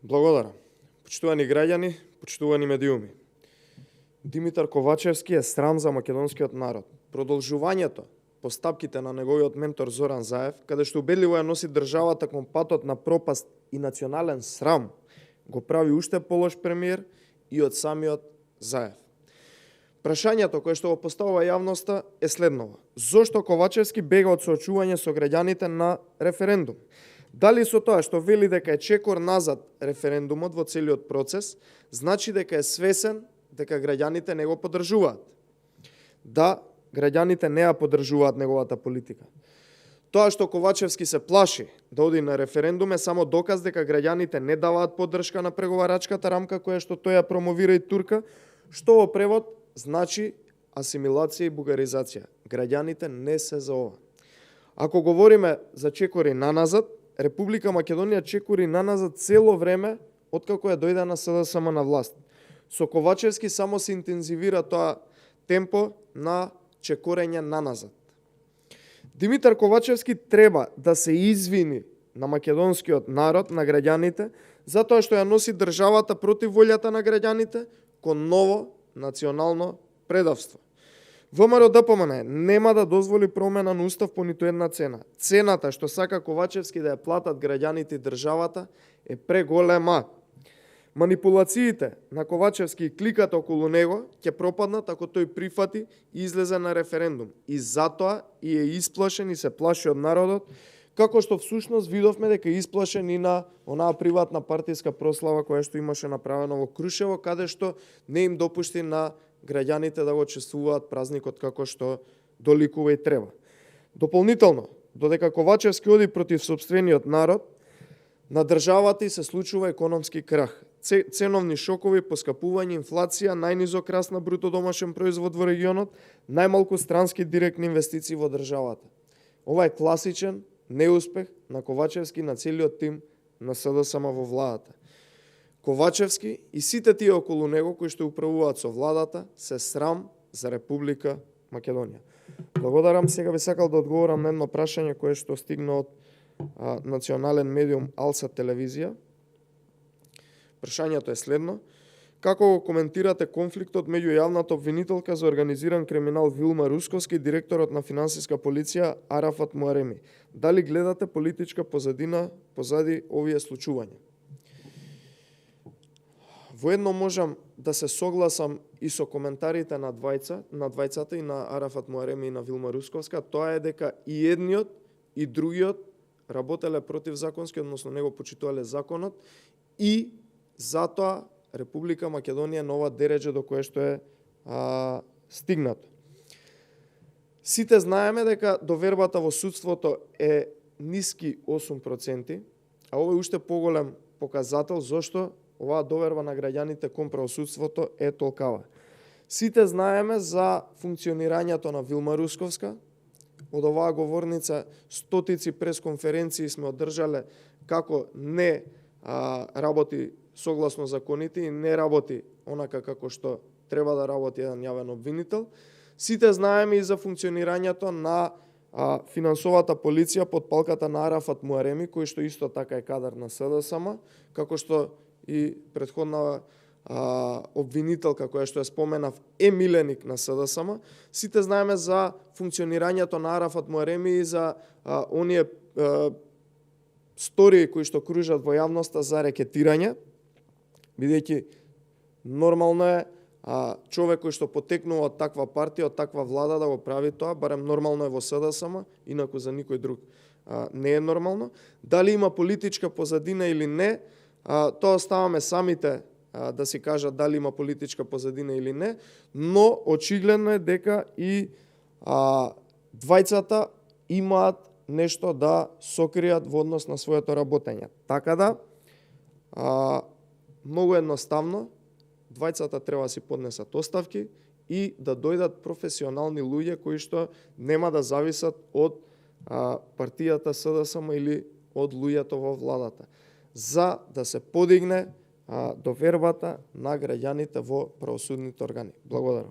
Благодарам. Почитувани граѓани, почитувани медиуми. Димитар Ковачевски е срам за македонскиот народ. Продолжувањето по стапките на неговиот ментор Зоран Заев, каде што убедливо ја носи државата кон патот на пропаст и национален срам, го прави уште полош премиер и од самиот Заев. Прашањето кое што го поставува јавноста е следново. Зошто Ковачевски бега од соочување со граѓаните на референдум? Дали со тоа што вели дека е чекор назад референдумот во целиот процес, значи дека е свесен дека граѓаните не го поддржуваат? Да, граѓаните не ја поддржуваат неговата политика. Тоа што Ковачевски се плаши да оди на референдум е само доказ дека граѓаните не даваат поддршка на преговарачката рамка која што тој ја промовира и турка, што во превод значи асимилација и бугаризација. Граѓаните не се за ова. Ако говориме за чекори наназад, Република Македонија чекори наназад цело време откако ја дојде на СДСМ на власт. Со Ковачевски само се интензивира тоа темпо на чекорење наназад. Димитар Ковачевски треба да се извини на македонскиот народ, на граѓаните, затоа што ја носи државата против волјата на граѓаните кон ново национално предавство. ВМРО-ДПМН нема да дозволи промена на устав по ниту една цена. Цената што сака Ковачевски да ја платат граѓаните и државата е преголема. Манипулациите на Ковачевски и кликата околу него ќе пропаднат ако тој прифати и излезе на референдум. И затоа и е исплашен и се плаши од народот, како што всушност видовме дека е исплашен и на онаа приватна партиска прослава која што имаше направено во Крушево, каде што не им допушти на граѓаните да го чествуваат празникот како што доликува и треба. Дополнително, додека Ковачевски оди против сопствениот народ, на државата и се случува економски крах. Ценовни шокови, поскапување, инфлација, најнизок раст на бруто домашен производ во регионот, најмалку странски директни инвестиции во државата. Ова е класичен неуспех на Ковачевски и на целиот тим на СДСМ во владата. Ковачевски и сите тие околу него кои што управуваат со владата се срам за Република Македонија. Благодарам. Сега би сакал да одговорам на едно прашање кое што стигна од национален медиум Алса телевизија. Прашањето е следно. Како го коментирате конфликтот меѓу јавната обвинителка за организиран криминал Вилма Русковски и директорот на финансиска полиција Арафат Муареми? Дали гледате политичка позадина позади овие случувања? Воедно можам да се согласам и со коментарите на двајцата и на Арафат Муареми и на Вилма Русковска, тоа е дека и едниот и другиот работеле против законски, односно него почитувале законот и затоа Република Македонија на ова дередже до кое што е стигнато. Сите знаеме дека довербата во судството е ниски 8%, а ова е уште поголем показател зошто оваа доверба на граѓаните кон правосудството е толкава. Сите знаеме за функционирањето на Вилма Русковска. Од оваа говорница стотици пресконференции сме одржале како не работи согласно законите и не работи онака како што треба да работи еден јавен обвинител. Сите знаеме и за функционирањето на финансовата полиција под палката на Арафат Муареми, кој што исто така е кадар на СДСМ, како што и претходна обвинителка која што ја споменав е миленик на СДСМ. Сите знаеме за функционирањето на Арафат Муареми и за оние стории кои што кружат во јавноста за рекетирање, бидејќи нормално е човек кој што потекнува од таква партија, од таква влада да го прави тоа, барем нормално е во СДСМ, инаку за никој друг не е нормално. Дали има политичка позадина или не, тоа оставаме самите да си кажат дали има политичка позадина или не, но очигледно е дека и двајцата имаат нешто да сокријат во однос на своето работење. Така да, многу едноставно, двајцата треба да си поднесат оставки и да дојдат професионални луѓе кои што нема да зависат од партијата СДСМ или од луѓето во владата, за да се подигне довербата на граѓаните во правосудните органи. Благодарам.